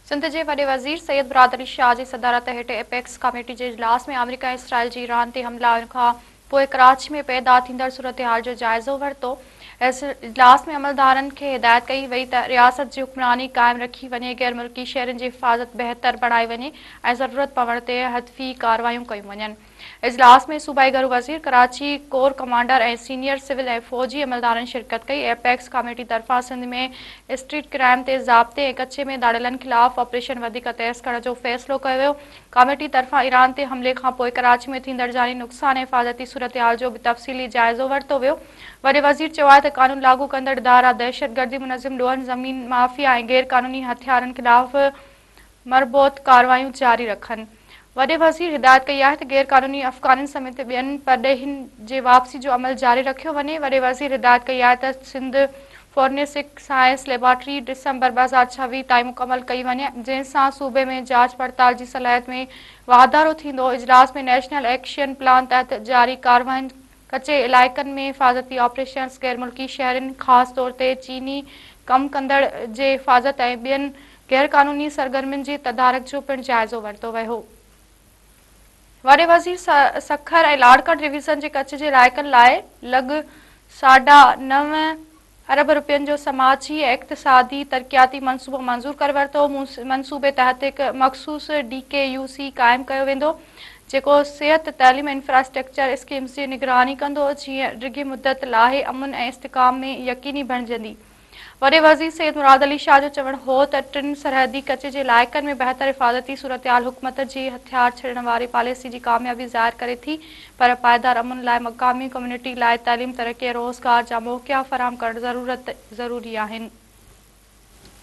सिंध के वॾे वज़ीर सैयद बिरादरी शाह की सदारत हेठ एपेक्स कमेटी के इजलास में अमेरिका ऐं इसराइल जी ईरान ते हमलाउनि खां पोइ कराची में पैदा थींदड़ सूरतहाल जो जाइज़ो वरितो। इस इजलास में अमलदारनि खे हिदायत कई वई त रियासत जी हुक्मरानी क़ाइमु रखी वञे, गैर मुल्की शहरनि जी हिफ़ाज़त बहितर बणाई वञे ऐं ज़रूरत पवण ते हथी कार्रवायूं कयूं वञनि। इजलास में सूबाई घरू वज़ीर, कराची कोर कमांडर ऐं सीनियर सिविल ऐं फ़ौजी अमलदारनि शिरकत कई। एपेक्स कमेटी तरफ़ां सिंध में स्ट्रीट क्राइम ते ज़ाब्ते ऐं कच्चे में दाड़ियलनि ख़िलाफ़ ऑपरेशन वधीक तेज़ करण जो फ़ैसिलो कयो वियो। कमेटी तरफ़ां ईरान ते हमले खां पोइ कराची में थींदड़ जानी नुक़सान ऐं हिफ़ाज़ती सूरतहाल जो बि तफ़सीली जाइज़ो वरितो वियो। वॾे वज़ीर चयो आहे त क़ानून लागू कंदड़ इदारा दहशतगर्दी, मुनज़िम ॾोहनि, ज़मीन माफ़िया ऐं गैर क़ानूनी हथियारनि ख़िलाफ़ मरबूत कार्रवायूं जारी रखनि। वॾे वज़ीर हिदायत कई आहे त गैर क़ानूनी अफ़गाननि समेत ॿियनि परॾेहिनि जे वापसी जो अमल जारी रखियो वञे। वॾे वज़ीर हिदायत कई आहे त सिंध फोरेंसिक साइंस लेबोरेटरी डिसंबर 2026 ताईं मुकमल कई वञे, जंहिंसां सूबे में जांच पड़ताल जी सलाहियत में वाधारो थींदो। इजलास में नेशनल एक्शन प्लान तहत जारी कार्रवाइनि, कचे इलाइक़नि में हिफ़ाज़ती ऑपरेशन्स, गैर मुल्की शहरनि ख़ासि तौर ते चीनी कमु कंदड़ जे हिफ़ाज़त ऐं ॿियनि गैर क़ानूनी सरगर्मियुनि जी तदारक जो पिणु जाइज़ो वरितो वियो। वॾे वज़ीर सखर ऐं लाड़काट डिवीज़न जे कच्छ जे इलाइक़नि लाइ लॻ ₹9.5 अरब जो समाजी ऐं इक़्तिसादी तरक़ियाती मंसूबो मंज़ूर करे वरितो। मंसूबे तहत हिकु मख़सूस DKUC क़ाइमु कयो वेंदो, जेको सिहत, तइलीम ऐं इंफ्रास्ट्रक्चर स्कीम्स जी निगरानी कंदो, जीअं डिघी मुदत लाइ अमन ऐं इस्तिकाम में यकीनी बणिजंदी। वॾे वज़ीर सैयद मुराद अली शाह जो चवणु हो त टिनि सरहदी कच्छ जे इलाइक़नि में बहितर हिफ़ाज़ती सूरतहाल हुकूमत जी हथियार छॾण वारी पॉलिसी जी कामयाबी ज़ाहिर करे थी, पर पाइदार अमन लाइ मक़ामी कम्यूनिटी लाइ तइलीम, तरक़ी ऐं रोज़गार जा मौक़िया फ़राहम करणु ज़रूरी आहिनि।